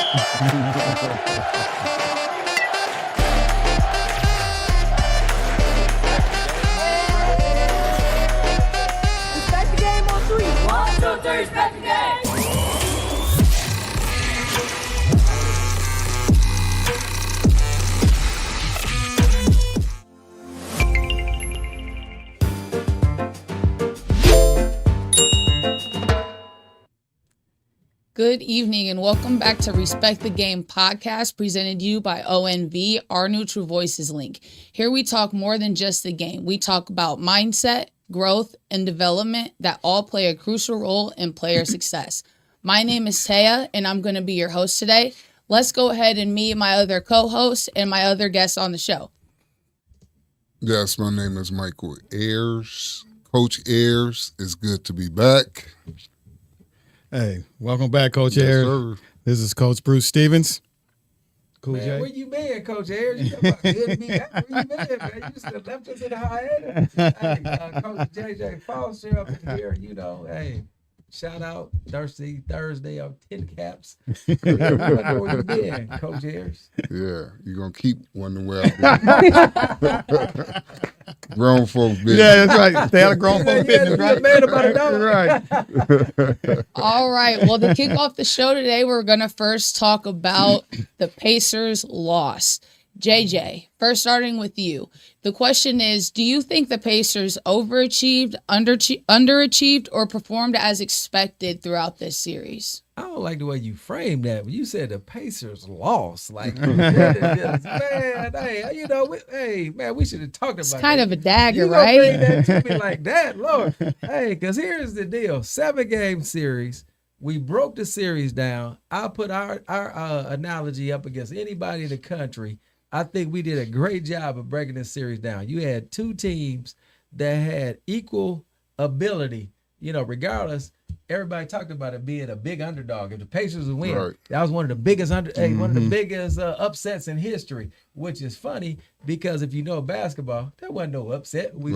Respect the game on three. 1, 2, 3, respect the game. Good evening and welcome back to Respect the Game podcast presented to you by ONV, our neutral voices link. Here we talk more than just the game. We talk about mindset, growth, and development that all play a crucial role in player success. My name is Taya and I'm going to be your host today. Let's go ahead and meet my other co-host and my other guests on the show. Yes, my name is Michael Ayers. Coach Ayers, it's good to be back. Hey, welcome back, Coach Yes, Ayers. sir. This is Coach Bruce Stevens. Cool, Man, Jay. where you been, Coach Ayers? You good to be back. Where you been, man? You still left us in the hiatus. Hey, Coach JJ Foster up in here, hey, shout out Thursday of 10 caps. Where you been, Coach Ayers? Yeah, you're going to keep wondering where I've been. Grown folk business. Yeah, that's right. Stay out of grown folk business, right? Man about it, dog. Right. All right. Well, to kick off the show today, we're going to first talk about the Pacers' loss. JJ, first starting with you. The question is, do you think the Pacers overachieved, underachieved, or performed as expected throughout this series? I don't like the way you framed that. When you said the Pacers lost, like, man, hey, man, we should have talked about It's that. kind of a dagger, You gonna right? bring that to me like that, Lord? Hey, because here's the deal: 7-game series. We broke the series down. I'll put our analogy up against anybody in the country. I think we did a great job of breaking this series down. You had two teams that had equal ability. Regardless, everybody talked about it being a big underdog. If the Pacers would win, Right. that was one of the biggest upsets in history. Which is funny because if you know basketball, there wasn't no upset. We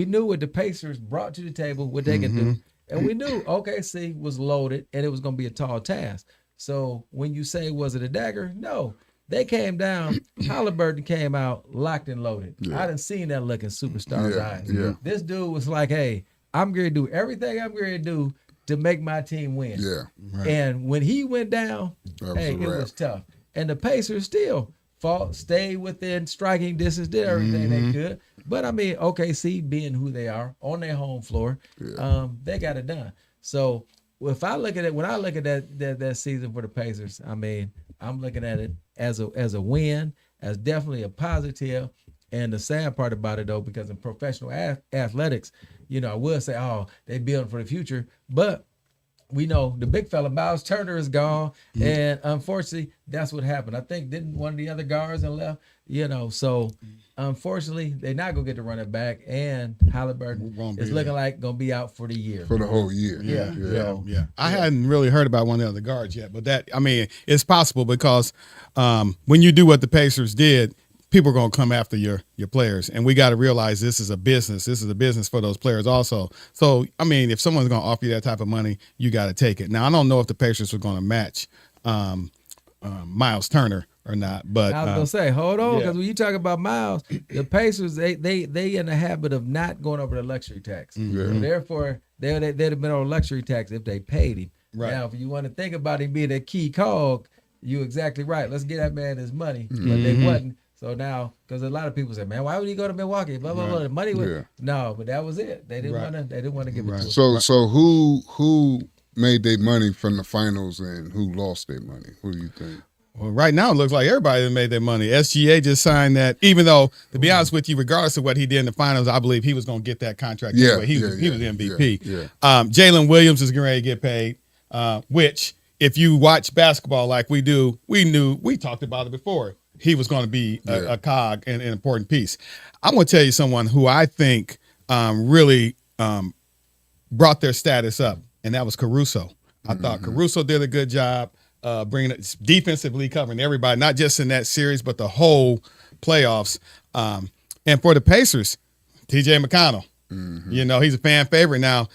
knew what the Pacers brought to the table, what they could do, and we knew OKC was loaded and it was going to be a tall task. So when you say was it a dagger? No. They came down. Halliburton came out locked and loaded. Yeah. I done seen that look in superstars' Yeah, eyes. yeah. This dude was like, "Hey, I'm going to do everything I'm going to do to make my team win." Yeah. Right. And when he went down, That was hey, a it wrap. was tough. And the Pacers still stayed within striking distance, did everything they could. But I mean, OKC being who they are on their home floor, they got it done. So if I look at it, when I look at that season for the Pacers, I mean, I'm looking at it as a win, as definitely a positive. And the sad part about it, though, because in professional athletics, I would say, oh, they building for the future. But we know the big fella, Miles Turner, is gone. And unfortunately, that's what happened. I think didn't one of the other guards and left, So unfortunately, they're not going to get to run it back. And Halliburton is looking like going to be out for the year. For the whole year. Yeah. I hadn't really heard about one of the other guards yet, but it's possible because when you do what the Pacers did, people are going to come after your players. And we got to realize this is a business. This is a business for those players also. So, I mean, if someone's going to offer you that type of money, you got to take it. Now, I don't know if the Pacers were going to match Miles Turner or not. But I was going to say, hold on, because when you talk about Miles, the Pacers, they in the habit of not going over the luxury tax. Yeah. Therefore, they'd have been on luxury tax if they paid him. Right. Now, if you want to think about him being a key cog, you're exactly right. Let's get that man his money. But they wasn't. So now, because a lot of people say, man, why would he go to Milwaukee? Blah, blah, blah. The money was no, but that was it. They didn't want to. They didn't want to give it to him. So who made their money from the finals and who lost their money? Who do you think? Well, right now it looks like everybody that made their money. SGA just signed that, even though, to be honest with you, regardless of what he did in the finals, I believe he was going to get that contract anyway. He was MVP. Yeah. Jalen Williams is getting ready to get paid, which if you watch basketball like we do, we talked about it before. He was going to be a cog and an important piece. I'm going to tell you someone who I think really brought their status up, and that was Caruso. I thought Caruso did a good job bringing it defensively, covering everybody, not just in that series, but the whole playoffs. And for the Pacers, TJ McConnell, he's a fan favorite now.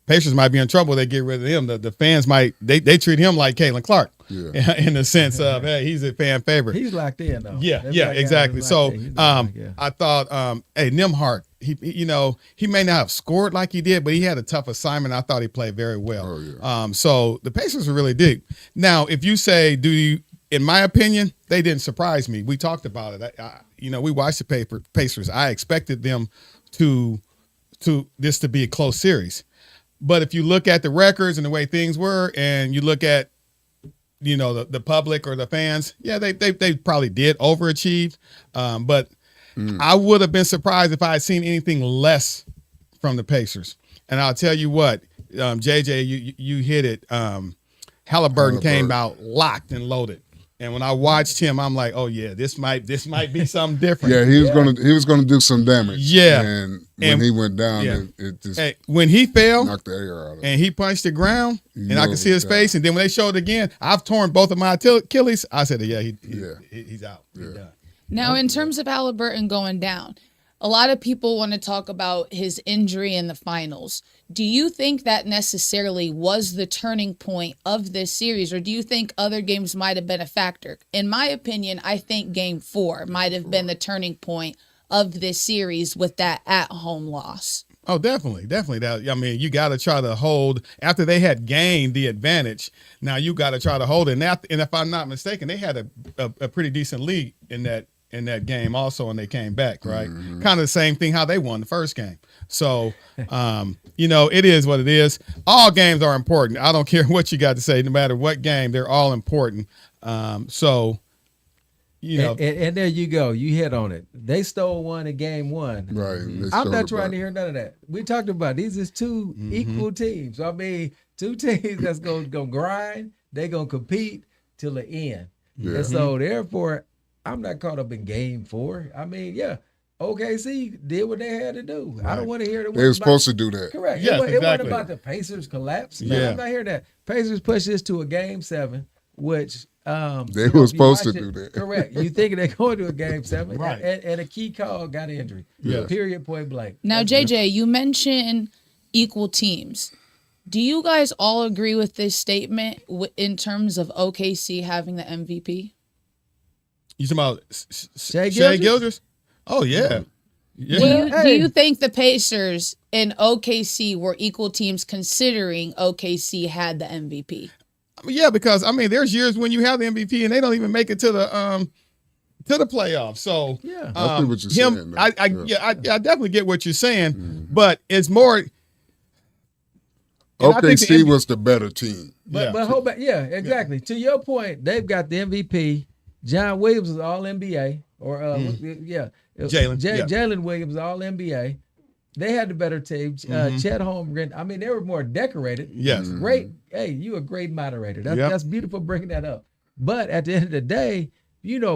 Pacers might be in trouble. They get rid of him. The fans might they treat him like Caitlin Clark. in the sense of, hey, he's a fan favorite. He's locked in though. Yeah, That yeah, black guy exactly. is So, locked in. He's locked in. I thought, hey, Nimhart, he may not have scored like he did, but he had a tough assignment. I thought he played very well. Oh, yeah. So the Pacers are really deep. Now, if you say, in my opinion, they didn't surprise me. We talked about it. We watched the Pacers. I expected them to this to be a close series. But if you look at the records and the way things were, and you look at, the public or the fans, yeah, they probably did overachieve. But I would have been surprised if I had seen anything less from the Pacers. And I'll tell you what, JJ, you hit it. Halliburton came out locked and loaded. And when I watched him, I'm like, oh yeah, this might be something different. Yeah, he was gonna do some damage. Yeah. And when he went down, it just when he fell knocked the air out of him. and he punched the ground, and I could see his face. And then when they showed it again, I've torn both of my Achilles. I said, yeah, he's out. He's done. Now, in terms of Halliburton going down, a lot of people want to talk about his injury in the finals. Do you think that necessarily was the turning point of this series, or do you think other games might have been a factor? In my opinion, I think Game 4 might have been the turning point of this series with that at-home loss. Oh, definitely. That, I mean, you got to try to hold after they had gained the advantage. Now you got to try to hold it. And if I'm not mistaken, they had a pretty decent lead in that game also, and they came back, right? Mm-hmm. Kind of the same thing how they won the first game. So, it is what it is. All games are important. I don't care what you got to say, no matter what game, they're all important. And there you go. You hit on it. They stole one in Game 1. Right. I'm not trying to hear none of that. We talked about these is two equal teams. I mean, two teams that's going to grind. They're going to compete till the end. Yeah. And so, therefore, I'm not caught up in Game 4. I mean, yeah, OKC did what they had to do. Right. I don't want to hear it. They were supposed to do that. Correct. Yes, It wasn't exactly. about the Pacers collapse. Yeah. I'm not hearing that. Pacers pushed this to a Game 7, which They were supposed to do that. Correct. You thinking they're going to a Game 7, Right. and a key call got injury. Yeah. Period, point blank. Now, JJ, you mentioned equal teams. Do you guys all agree with this statement in terms of OKC having the MVP? You talking about Shai Shai Gilgeous? Gilgeous? Oh, yeah. Do you think the Pacers and OKC were equal teams considering OKC had the MVP? Yeah, because there's years when you have the MVP and they don't even make it to the playoffs. So Yeah. I see what you're saying, though. I definitely get what you're saying, but it's more. and I think the OKC was the better team. But hold back. Yeah, exactly. To your point, they've got the MVP. John Williams is all NBA. Or Jalen. Jalen Williams is all NBA. They had the better team. Chet Holmgren. They were more decorated. Yes. Great. Hey, you a great moderator. That's Yep. that's beautiful bringing that up. But at the end of the day,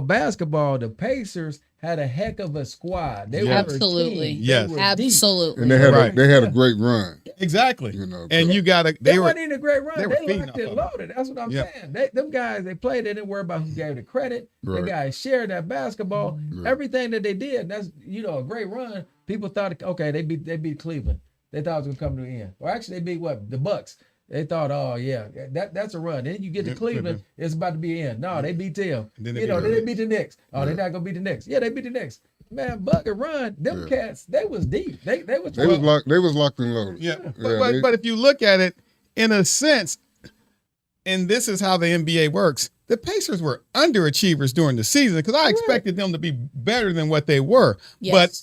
basketball, the Pacers had a heck of a squad. They were Absolutely. a team. Yes. They were deep. Absolutely. And they had Right. a great run. Exactly. And And you got to. They weren't in a great run. they They, were feeding locked off and of it. loaded. That's what I'm Yep. saying. Them guys, they played. They didn't worry about who gave the credit. Right. The guys shared that basketball. Right. Everything that they did, that's a great run. People thought, okay, they beat Cleveland. They thought it was gonna come to the end. Or actually, they beat what? The Bucks. They thought, oh yeah, that's a run. Then you get to Cleveland, it's about to be the end. No, they beat them. Then they Then beat they beat the Knicks. Oh, they're not gonna beat the Knicks. Yeah, they beat the Knicks. Man, Bucket run. Them cats, they was deep. They was locked and loaded. Yeah. Yeah, But if you look at it in a sense, and this is how the NBA works, the Pacers were underachievers during the season because I expected them to be better than what they were. Yes.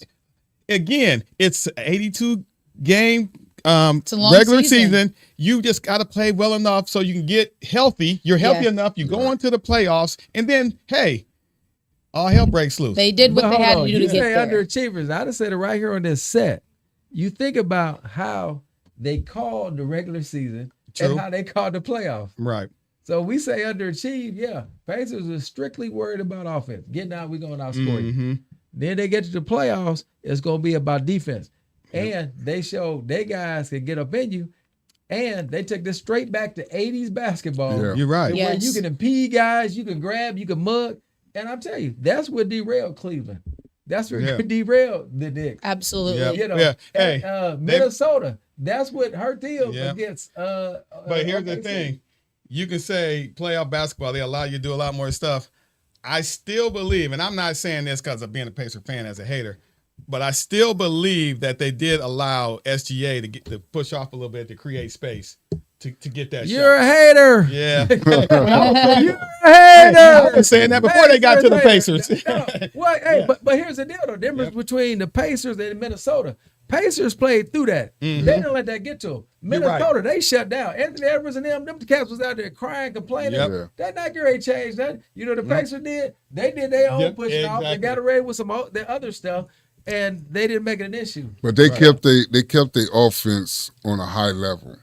But again, it's 82 game a long regular season. season. You just got to play well enough so you can get healthy. You're healthy Yeah. enough. You go into the playoffs, and then hey, all hell breaks loose. They did what But they hold had on, to do to you get say there. underachievers. I just said it right here on this set. You think about how they called the regular season True. and how they called the playoffs. Right. So we say underachieved. Yeah, Pacers are strictly worried about offense. Getting out, we're going to outscore you. Then they get to the playoffs. It's going to be about defense. And they showed they guys can get up in you. And they took this straight back to 80s basketball. Yeah. You're right. to Where Yes. you can impede guys, you can grab, you can mug. And I'm telling you, that's what derailed Cleveland. That's what Yeah. derailed the Knicks. Absolutely. Yeah. And, Hey, Minnesota, that's what hurt them Yeah. against. But here's the OKC. thing. you can say playoff basketball, they allow you to do a lot more stuff. I still believe, and I'm not saying this because of being a Pacer fan as a hater, but I still believe that they did allow SGA to push off a little bit to create space to get that You're shot. a hater. Yeah. You're a hater. I was saying that before they got to the Pacers. Well, hey, but here's the deal, though. Difference between the Pacers and Minnesota. Pacers played through that. They didn't let that get to them. Minnesota, they shut down. Anthony Edwards and them cats was out there crying, complaining. Yep. That not great change. That the Pacers did. They did their own pushing off. They got away with some their other stuff, and they didn't make it an issue. But they kept their offense on a high level,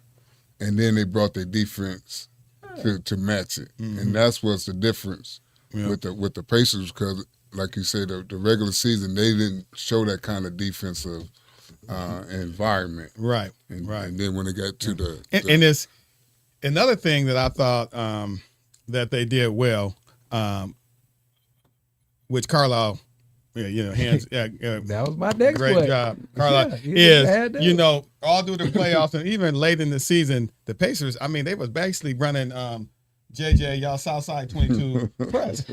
and then they brought their defense to match it, and that's what's the difference with the Pacers, because, like you said, the regular season they didn't show that kind of defensive environment, Right. And then when they got to and there's another thing that I thought that they did well, which Carlisle, hands. That was my next great point. job, Carlisle. Is all through the playoffs and even late in the season, the Pacers. I mean, they was basically running JJ, y'all Southside 22 press.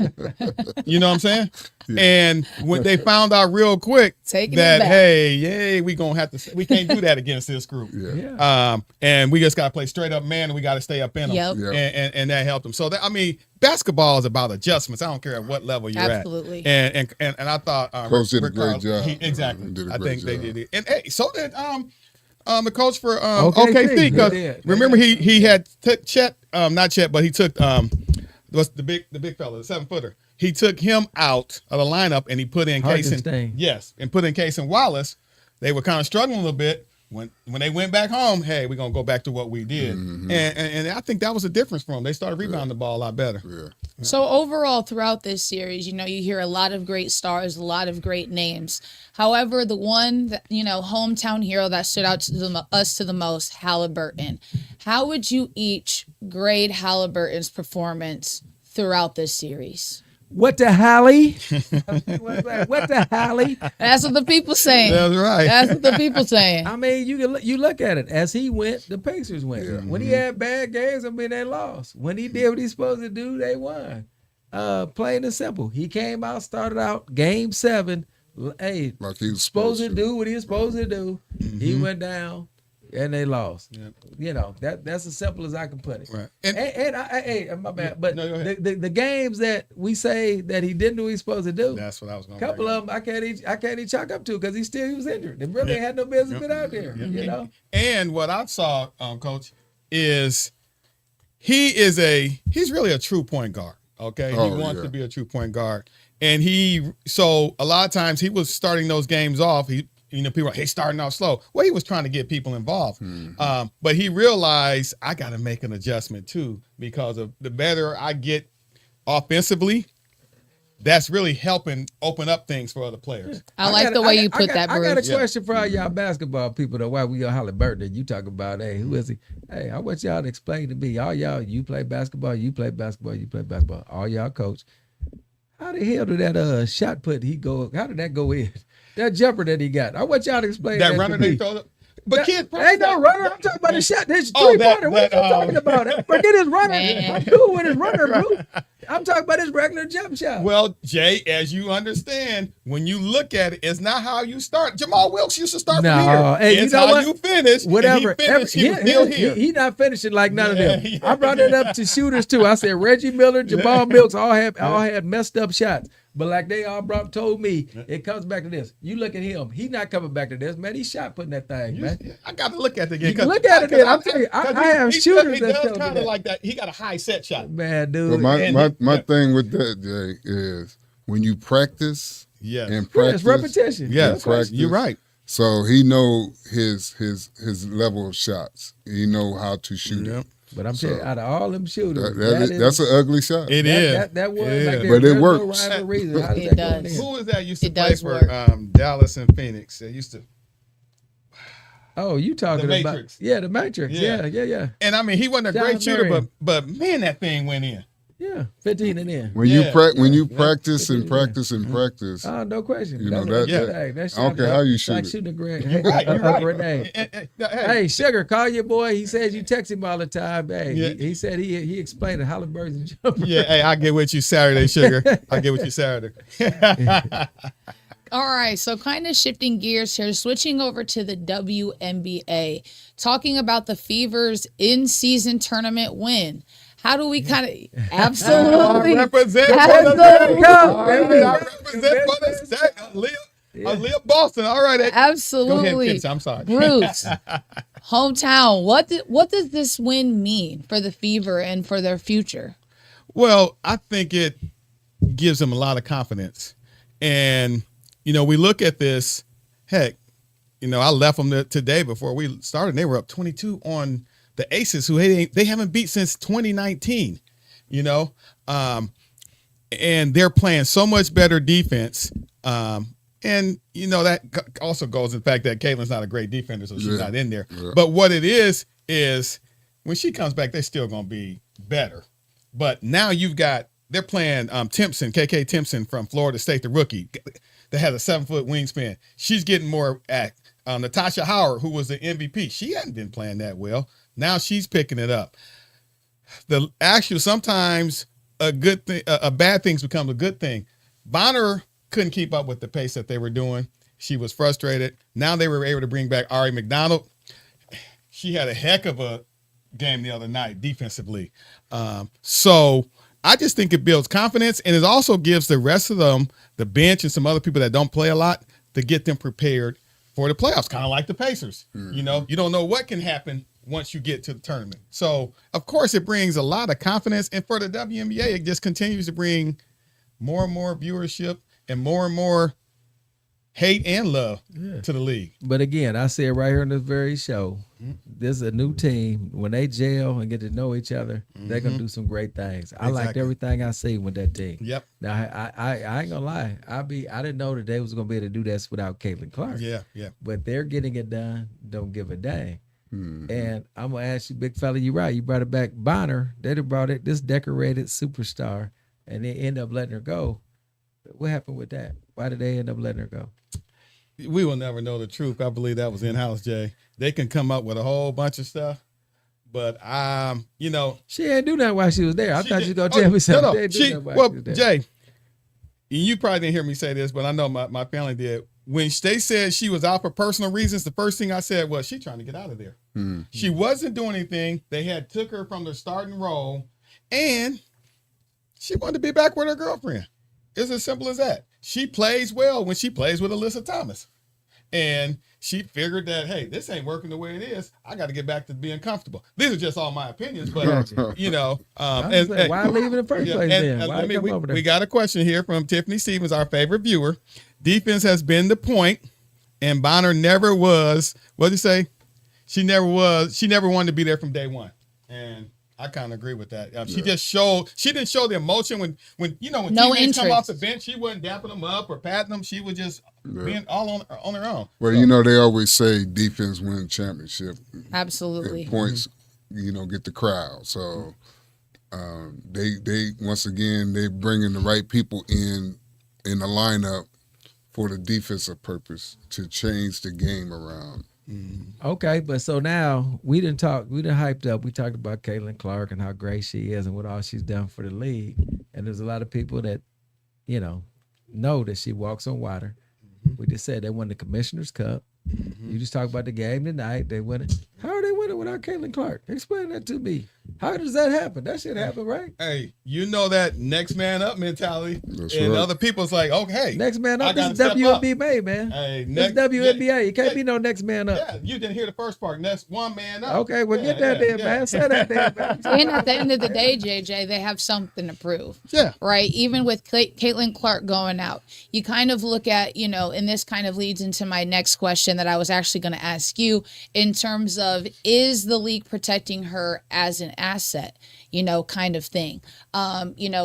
You know what I'm saying? Yeah. And when they found out real quick that, hey, we can't do that against this group. And we just got to play straight up man, and we got to stay up in them. And that helped them. So, basketball is about adjustments. I don't care at what level you're Absolutely. at. And I thought Coach did a great job. Exactly. I think they did it. And hey, so did the coach for OKC, because remember he had took Chet, not Chet, but he took what's the big fella, the 7-footer. He took him out of the lineup and he put in Casey. Yes, and put in Casey Wallace. They were kind of struggling a little bit. When they went back home, hey, we're gonna go back to what we did, and I think that was a difference for them. They started rebounding the ball a lot better. So overall, throughout this series, you hear a lot of great stars, a lot of great names. However, the one that, hometown hero that stood out to us the most, Halliburton. How would you each grade Halliburton's performance throughout this series? What the Hallie? What the Hallie? That's what the people saying. That's right. That's what the people saying. I mean, you look at it. As he went, the Pacers went. Yeah. When he had bad games, they lost. When he did what he's supposed to do, they won. Plain and simple. He came out, started out game 7. Hey, like he was supposed to do what he was supposed to do. He went down. And they lost. That's as simple as I can put it. Right. And my bad. But the games that we say that he didn't do what he's supposed to do. That's what I was going to couple of them I can't even chalk up to because he was injured. They really had no business being out there. And what I saw, Coach, is he's really a true point guard. Okay, he wants to be a true point guard, and so a lot of times he was starting those games off. People are, starting off slow. Well, he was trying to get people involved. But he realized I got to make an adjustment too, because of the better I get offensively, that's really helping open up things for other players. I like the way you put that, Bruce. I got a question for all y'all basketball people, though, while we on Halliburton. You talk about, hey, who is he? Hey, I want y'all to explain to me. All y'all, you play basketball, you play basketball. All y'all coach. How the hell did that shot put he go? How did that go in? That jumper that he got. I want y'all to explain that runner they throw. But kid, ain't no runner. I'm talking about the shot. This 3-pointer. What are you talking about? Forget his runner. I'm cool with his runner, bro. I'm talking about his regular jump shot. Well, Jay, as you understand, when you look at it, it's not how you start. Jamal Wilkes used to start from here. Hey, it's how you finish. Whatever. He was still here. He not finishing like none of them. I brought it up to shooters too. I said Reggie Miller, Jamal Wilkes all had messed up shots. But like they all told me, it comes back to this. You look at him. He not coming back to this, man. He shot putting that thing, man. I got to look at it again. You can look at it again. I'm telling you, I have shooters that tell me kind of like that. He got a high set shot. Man, dude. But my thing with that, Jay, is when you practice and practice. It's repetition. Yes, you're right. So he know his level of shots. He know how to shoot it. But I'm telling you, out of all them shooters, that's an ugly shot. It is. That was like but it works. It does. Who was that used to play for Dallas and Phoenix? They used to. Oh, you talking the about? Yeah, the Matrix. Yeah. And I mean, he wasn't a great shooter, but man, that thing went in. Yeah, 15 and in. When Yeah. you practice and practice and practice, Oh, no question. you know That's that. what I'm I saying. don't care how you Like shoot it. shooting a grenade. You're right. You're right. Grenade. Hey, Hey, Sugar, call your boy. He says you text him all the time. Hey, Yeah. he said he explained it. Halliburton and jumper. yeah, hey, I'll get with you Saturday, Sugar. I'll get with you Saturday. All right, so kind of shifting gears here, switching over to the WNBA, talking about the Fever's in-season tournament win. How do we kind of absolutely I represent Absolutely. I represent for the state. Aaliyah Boston. All right. Go ahead, absolutely finish. I'm sorry. Bruce, hometown. What does this win mean for the Fever and for their future? Well, I think it gives them a lot of confidence. And, we look at this, heck, I left them today before we started. They were up 22 on the Aces, who they haven't beat since 2019, and they're playing so much better defense. And, that also goes in the fact that Caitlin's not a great defender, so she's not in there. Yeah. But what it is when she comes back, they're still going to be better. But now they're playing Timpson, KK Timpson from Florida State, the rookie that has a 7-foot wingspan. She's getting more at Natasha Howard, who was the MVP. She hadn't been playing that well. Now she's picking it up. Sometimes a bad thing's become a good thing. Bonner couldn't keep up with the pace that they were doing. She was frustrated. Now they were able to bring back Ari McDonald. She had a heck of a game the other night defensively. So I just think it builds confidence, and it also gives the rest of them, the bench and some other people that don't play a lot, to get them prepared for the playoffs, kind of like the Pacers. Mm-hmm. You don't know what can happen once you get to the tournament. So, of course, it brings a lot of confidence, and for the WNBA, it just continues to bring more and more viewership and more hate and love to the league. But again, I say it right here on this very show. This is a new team. When they gel and get to know each other, they're gonna do some great things. I liked everything I seen with that team. Yep. Now I ain't gonna lie. I didn't know that they was gonna be able to do this without Caitlin Clark. Yeah. But they're getting it done. Don't give a dang. And I'm gonna ask you, big fella, you're right. You brought it back. Bonner, they'd have brought it, this decorated superstar, and they end up letting her go. What happened with that? Why did they end up letting her go? We will never know the truth. I believe that was in-house, Jay. They can come up with a whole bunch of stuff, but she ain't do nothing while she was there. I thought you were gonna tell me something. Jay, you probably didn't hear me say this, but I know my family did. When they said she was out for personal reasons, the first thing I said was, she's trying to get out of there. Mm-hmm. She wasn't doing anything. They had took her from the starting role, and she wanted to be back with her girlfriend. It's as simple as that. She plays well when she plays with Alyssa Thomas. And she figured that, hey, this ain't working the way it is. I got to get back to being comfortable. These are just all my opinions, but, why leave in the first place then? Why come over there? We got a question here from Tiffany Stevens, our favorite viewer. Defense has been the point, and Bonner never was, what did you say? She never wanted to be there from day one. And I kind of agree with that. She didn't show the emotion when teammates come off the bench. She wasn't dapping them up or patting them. She was just being all on her own. Well, they always say defense wins championship. Absolutely. And points, get the crowd. So they once again, they bringing the right people in the lineup for the defensive purpose to change the game around. Okay, but so now we didn't hyped up. We talked about Caitlin Clark and how great she is and what all she's done for the league. And there's a lot of people that, know that she walks on water. We just said they won the Commissioner's Cup. You just talked about the game tonight. They win it. How are they winning without Caitlin Clark? Explain that to me. How does that happen? That shit happen, right? Hey, that next man up mentality. That's and right. other people's like, okay. Next man up is WNBA, man. Hey, it's WNBA. You can't be no next man up. Yeah, you didn't hear the first part. Next one man up. Okay, well, get that there, man. Say that there, man. And at the end of the day, JJ, they have something to prove. Yeah. Right? Even with Caitlin Clark going out, you kind of look at, and this kind of leads into my next question that I was actually going to ask you in terms of, is the league protecting her as an asset? Kind of thing.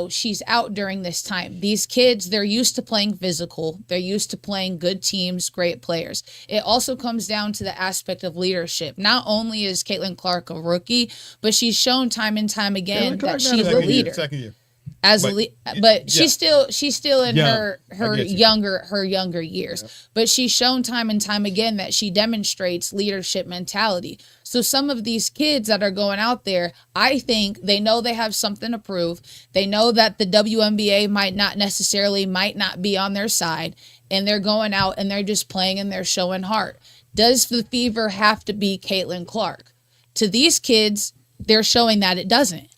She's out during this time. These kids, they're used to playing physical. They're used to playing good teams, great players. It also comes down to the aspect of leadership. Not only is Caitlin Clark a rookie, but she's shown time and time again that she's a leader. Second year. But she's still in Young. her younger years. Yeah. But she's shown time and time again that she demonstrates leadership mentality. So some of these kids that are going out there, I think they know they have something to prove. They know that the WNBA might not be on their side, and they're going out and they're just playing and they're showing heart. Does the Fever have to be Caitlin Clark? To these kids, they're showing that it doesn't.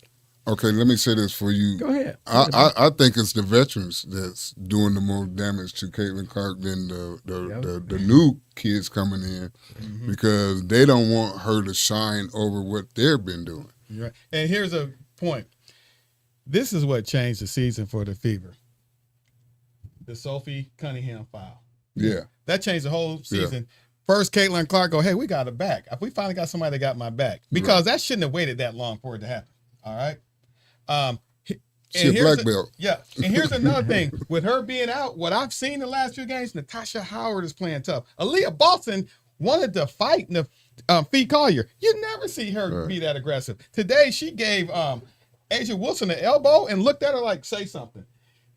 Okay, let me say this for you. Go ahead. I think it's the veterans that's doing the most damage to Caitlin Clark than the new kids coming in, because they don't want her to shine over what they've been doing. Right. And here's a point. This is what changed the season for the Fever. The Sophie Cunningham foul. Yeah. That changed the whole season. First, Caitlin Clark go, hey, we got her back. We finally got somebody that got my back. Because that shouldn't have waited that long for it to happen. All right? She's a black belt. Yeah. And here's another thing. With her being out, what I've seen the last few games, Natasha Howard is playing tough. Aaliyah Boston wanted to fight in the Fee Collier. You never see her be that aggressive. Today, she gave Asia Wilson an elbow and looked at her like, say something.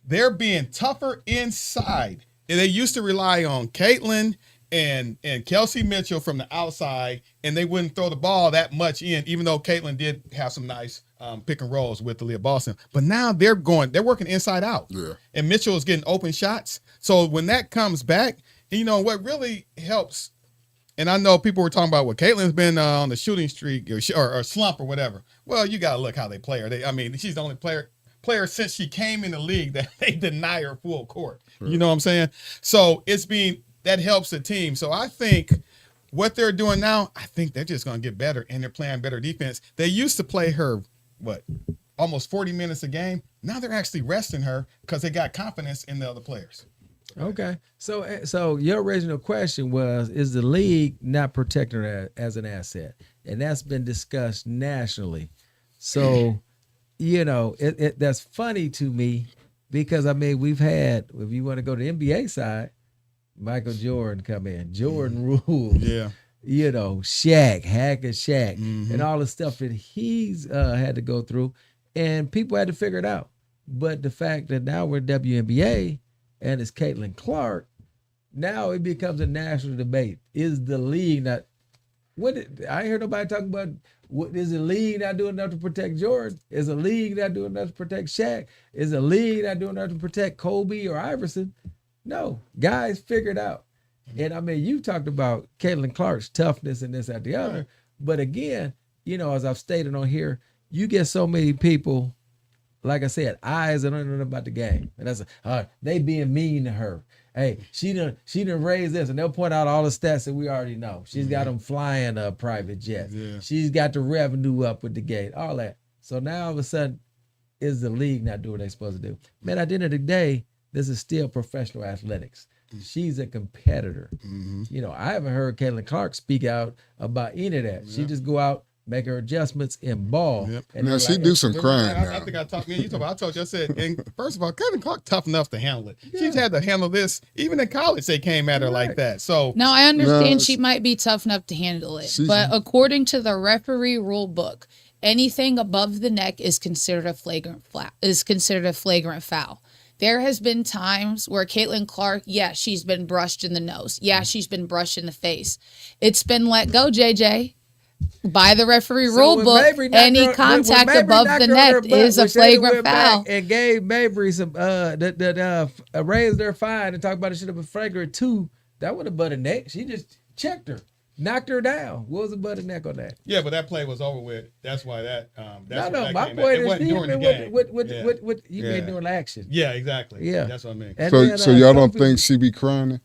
They're being tougher inside. And they used to rely on Caitlin and Kelsey Mitchell from the outside, and they wouldn't throw the ball that much in, even though Caitlin did have some nice pick and rolls with Aaliyah Boston. But now they're working inside out. Yeah. And Mitchell is getting open shots. So when that comes back, you know, what really helps, and I know people were talking about what Caitlin's been on the shooting streak or slump or whatever. Well, you got to look how they play her. She's the only player since she came in the league that they deny her full court. Right. You know what I'm saying? So that helps the team. So I think what they're doing now, I think they're just going to get better, and they're playing better defense. They used to play her, almost 40 minutes a game. Now they're actually resting her because they got confidence in the other players. Okay. So your original question was, is the league not protecting her as an asset? And that's been discussed nationally. So, you know, that's funny to me because, we've had, if you want to go to the NBA side, Michael Jordan come in. Jordan rules. Yeah. You know, Shaq, Hacker Shaq, and all the stuff that he's had to go through. And people had to figure it out. But the fact that now we're WNBA and it's Caitlin Clark, now it becomes a national debate. Is the league not... I ain't heard nobody talking about, is the league not doing enough to protect Jordan? Is the league not doing enough to protect Shaq? Is the league not doing enough to protect Kobe or Iverson? No, guys figured out. And you talked about Caitlin Clark's toughness and this, that, the other. But again, you know, as I've stated on here, you get so many people, like I said, eyes that don't know about the game. And that's they being mean to her. Hey, she done raised this, and they'll point out all the stats that we already know. She's got them flying private jets. Yeah. She's got the revenue up with the gate, all that. So now all of a sudden, is the league not doing what they're supposed to do? Man, at the end of the day, this is still professional athletics. She's a competitor. You know, I haven't heard Caitlin Clark speak out about any of that. She just go out, make her adjustments in ball. And now she do some crying. I think I told you, I said, and first of all, Caitlin Clark tough enough to handle it. Yeah. She's had to handle this. Even in college, they came at her like that. So now I understand she might be tough enough to handle it, but according to the referee rule book, anything above the neck is considered a flagrant foul. There has been times where Caitlin Clark, she's been brushed in the nose. Yeah, she's been brushed in the face. It's been let go, JJ. By the referee rule book, any contact above the neck is a flagrant foul. And gave Mabry some raised their fine and talked about it should have been flagrant too. That would have butt a neck. She just checked her. Knocked her down. What was the butt of neck on that? Yeah, but that play was over with. That's why that. My point is, what you made during action. Yeah, exactly. Yeah, that's what I mean. So y'all don't think she be crying?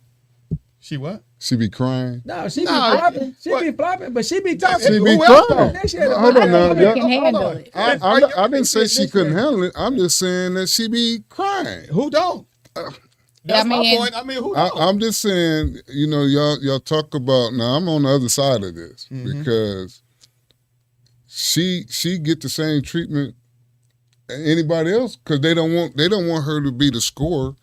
She what? She be crying? No, she be flopping. She be flopping, but she be talking. She be crying. Hold on now. I didn't say she couldn't handle it. I'm just saying that she be crying. Who don't? That's my point. Who don't? I'm just saying, you know, y'all talk about, now I'm on the other side of this because she get the same treatment anybody else because they don't want her to be the scorer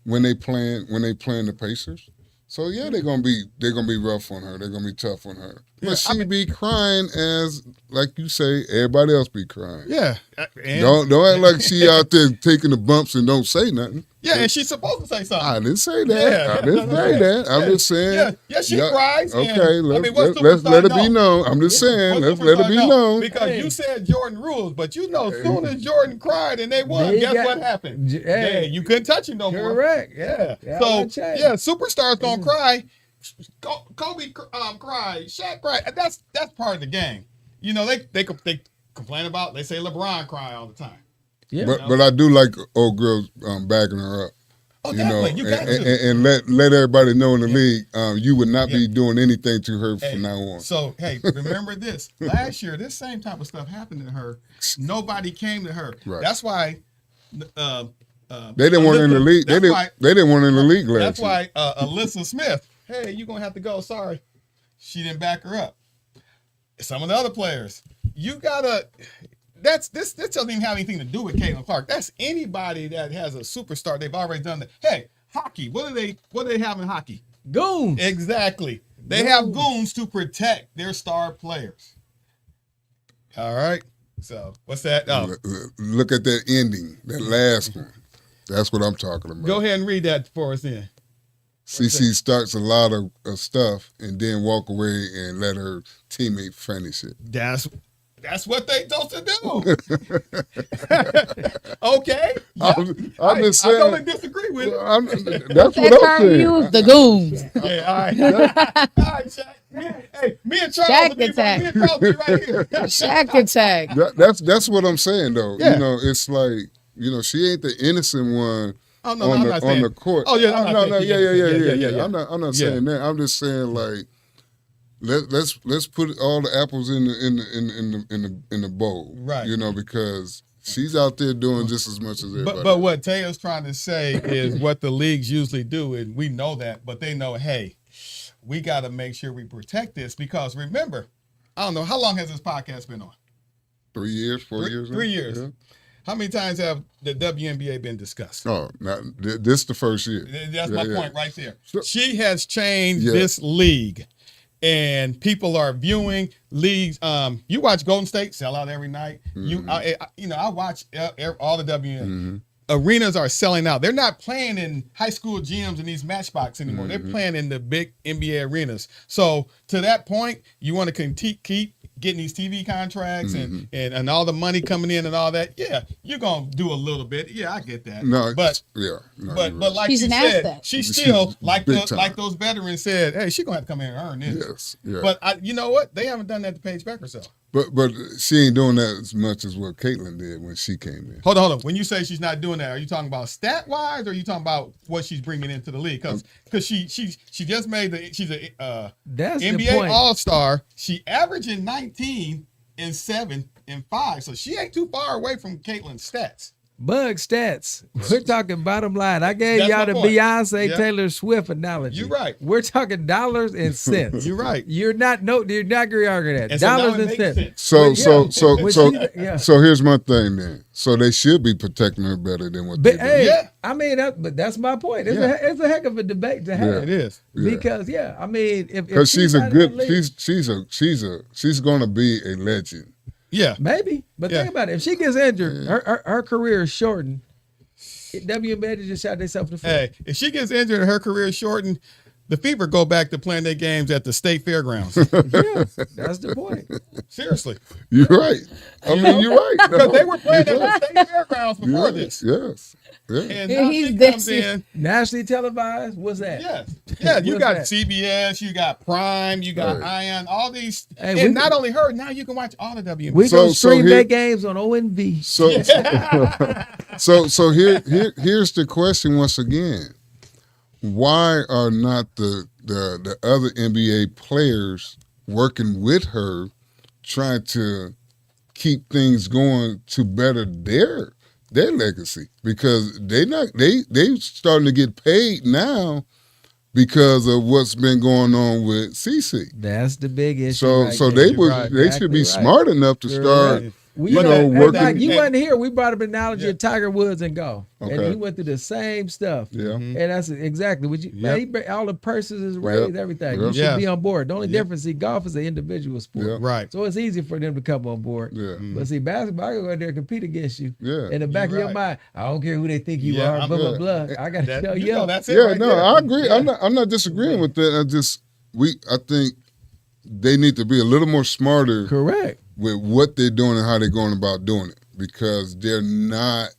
when they playing the Pacers. So yeah, they're gonna be rough on her. They're gonna be tough on her. But Yeah, she be crying as, like you say, everybody else be crying. Yeah. And, Don't act like she out there taking the bumps and don't say nothing. yeah, and she's supposed to say something. I didn't say that. Yeah, I didn't say that. I'm just saying. Yeah, she cries. Okay, and, let's let it be known. I'm just saying, let's let it be known. Because you said Jordan rules, but as soon as Jordan cried and they won, guess what happened? Hey, You couldn't touch him no more. correct. Yeah. Yeah, So that changed. superstars gonna cry. Kobe cried. Shaq cried. That's part of the game. They complain about. They say LeBron cry all the time. Yeah. But I do like old girls backing her up. Oh, definitely. You got to. And let everybody know in the league, you would not be doing anything to her from now on. So, remember this. Last year, this same type of stuff happened to her. Nobody came to her. Right. That's why. They didn't want her in the league. They didn't want her in the league last year. That's why Alyssa Smith, hey, you're going to have to go. Sorry. She didn't back her up. Some of the other players, you got to. This doesn't even have anything to do with Caitlin Clark. That's anybody that has a superstar. They've already done that. Hey, hockey. What do they have in hockey? Goons. Exactly. They have goons to protect their star players. All right. So what's that? Oh. Look at that ending, that last one. That's what I'm talking about. Go ahead and read that for us then. CC starts a lot of stuff and then walk away and let her teammate finish it. That's what they supposed to do. Okay. Yeah. I'm just saying. I don't disagree with it. That's what I'm saying. Use the goons. Yeah, all right. All right, Shaq. Hey, me and Charles Shaq will be attack. right here. Shaq attack. That's what I'm saying though. Yeah. It's like, she ain't the innocent one Oh no, I'm not saying. on the court. Oh yeah, Yeah. I'm not saying that. I'm just saying like let's put all the apples in the bowl. Right. Because she's out there doing just as much as everybody. But what Taya's trying to say is what the leagues usually do, and we know that, but they know, hey, we got to make sure we protect this because remember, I don't know, how long has this podcast been on? 3 years, 4 years? 3 years. Yeah. How many times have the WNBA been discussed? Oh, this is the first year. That's my point right there. So, she has changed this league, and people are viewing leagues. You watch Golden State sell out every night. Mm-hmm. I watch all the WNBA. Arenas are selling out. They're not playing in high school gyms and these matchbox anymore. They're playing in the big NBA arenas. So to that point, you want to keep getting these TV contracts and all the money coming in and all that. Yeah, you're gonna do a little bit. Yeah, I get that. But like she's she an said, asset. she's still like time. those veterans said. Hey, she's gonna have to come in and earn this. Yes. Yeah. But you know what? They haven't done that to Paige Becker herself. But she ain't doing that as much as what Caitlin did when she came in. Hold on. When you say she's not doing that, are you talking about stat wise, or are you talking about what she's bringing into the league? Because she just made she's a NBA All-Star. She averaging 19 and 7 and 5, so she ain't too far away from Caitlin's stats. Bug stats. We're talking bottom line. I gave That's y'all my the point. Beyonce Taylor Swift analogy. You're right. We're talking dollars and cents. You're right. You're not going to argue that. And so now Dollars it and makes cents. sense. So here's my thing then. So they should be protecting her better than what they do. Hey, I mean, but that's my point. It's a heck of a debate to have. It is. Because I mean, if she's a not good in the league, she's gonna be a legend. Yeah. Maybe. But think about it. If she gets injured, her career is shortened. WNBA just shot themselves in the foot. Hey, if she gets injured and her career is shortened, the Fever go back to playing their games at the state fairgrounds. Yeah, that's the point. Seriously. You're right. I mean, you're right. Because they were playing at the state fairgrounds before this. Yes. Yeah. And now she comes in. Nationally televised? What's that? Yes. Yeah, you got that? CBS, you got Prime, you got Ion, all these. Hey, and not only her, now you can watch all the WNBA. We gonna stream their games on ONV. So here's the question once again. Why are not the other NBA players working with her, trying to keep things going to better their legacy? Because they starting to get paid now because of what's been going on with CC. That's the big issue. So they should be smart enough to start We You know, in working- fact, you wasn't here. We brought up an analogy of Tiger Woods and golf, and Okay. he went through the same stuff. Yeah. And that's exactly what you. Man, he bring all the purses, his raised, everything. Yep. You should Yes. be on board. The only difference, see, golf is an individual sport, Yeah. Right. so it's easy for them to come on board. Yeah. But see, basketball, I go out there and compete against you. Yeah. In the back of your right. mind, I don't care who they think you Yeah, are. I'm Blah blah good. blah. I gotta tell you, that's it. Yeah, right no, there. I agree. I'm not disagreeing with that. I think they need to be a little more smarter correct. with what they're doing and how they're going about doing it, because they're not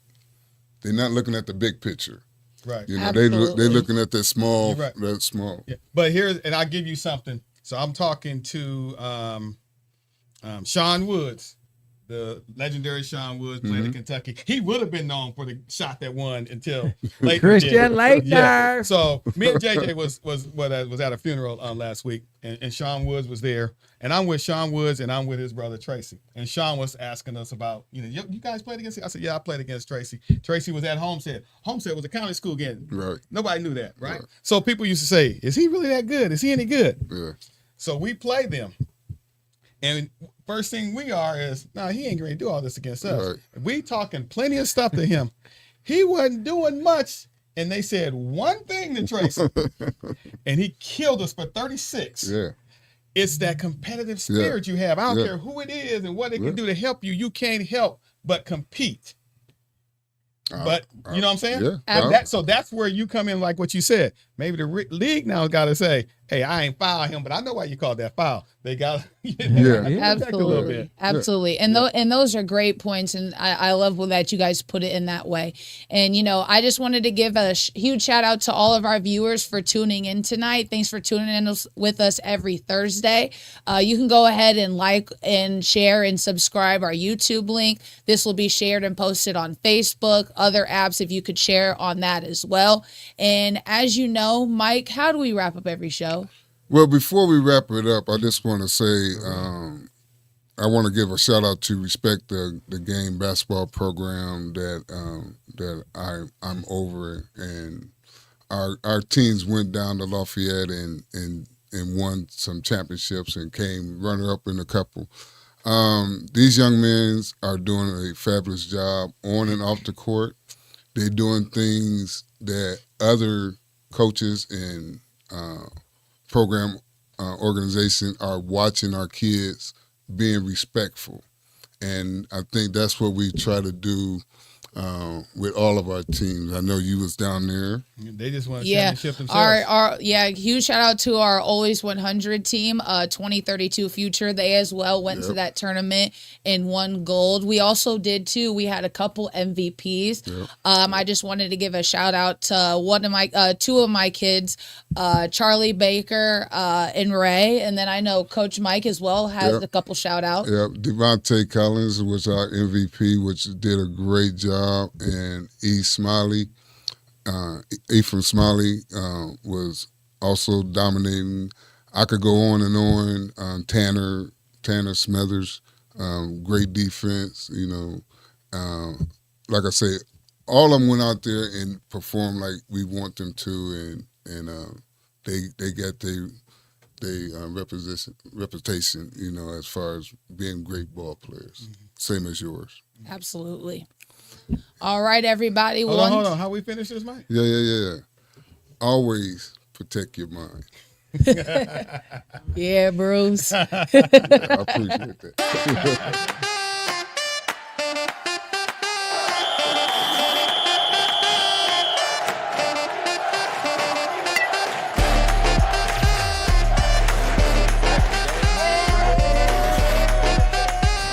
looking at the big picture. Right. You know, Absolutely. they're looking at that small, You're right. that small. Yeah. But here's, and I'll give you something. So I'm talking to Sean Woods, the legendary Sean Woods, played in Kentucky. He would have been known for the shot that won until late. Christian Laettner. Yeah. So me and JJ was at a funeral last week, and Sean Woods was there, and I'm with Sean Woods, and I'm with his brother Tracy. And Sean was asking us about, you guys played against him? I said, yeah, I played against Tracy. Tracy was at Homestead. Homestead was a county school game. Right. Nobody knew that, right? Right. So people used to say, is he really that good? Is he any good? Yeah. So we played them. And first thing we are is, no, he ain't going to do all this against us. Right. We talking plenty of stuff to him. He wasn't doing much. And they said one thing to Tracy. And he killed us for 36. Yeah. It's that competitive spirit you have. I don't care who it is and what it can do to help you. You can't help but compete. But you know what I'm saying? Yeah. And so that's where you come in, like what you said. Maybe the league now got to say, hey, I ain't foul him, but I know why you called that foul. They got Yeah. Absolutely. Absolutely. And those are great points. And I love that you guys put it in that way. And, I just wanted to give a huge shout out to all of our viewers for tuning in tonight. Thanks for tuning in with us every Thursday. You can go ahead and like and share and subscribe our YouTube link. This will be shared and posted on Facebook, other apps, if you could share on that as well. And as you know, Mike, how do we wrap up every show? Well, before we wrap it up, I just want to say I want to give a shout out to Respect the Game basketball program that I'm over, and our teams went down to Lafayette and won some championships and came runner up in a couple. These young men are doing a fabulous job on and off the court. They're doing things that other coaches and program organization are watching our kids being respectful. And I think that's what we try to do with all of our teams. I know you was down there. They just want a championship themselves. Our huge shout out to our Always 100 team, 2032 Future. They as well went to that tournament and won gold. We also did too. We had a couple MVPs. Yep. I just wanted to give a shout out to two of my kids, Charlie Baker and Ray, and then I know Coach Mike as well has a couple shout outs. Yeah, Devontae Collins was our MVP, which did a great job, and Ephraim Smiley was also dominating. I could go on and on. Tanner Smithers, great defense. Like I say, all of them went out there and performed like we want them to, and they got their reputation. As far as being great ball players, same as yours. Absolutely. All right, everybody. Hold on. How we finish this, Mike? Yeah. Always protect your mind. Yeah, Bruce. I appreciate that.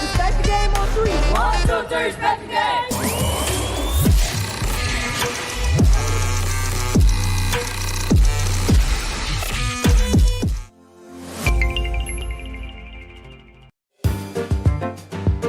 Respect the game on 3. 1, 2, 3, respect the game.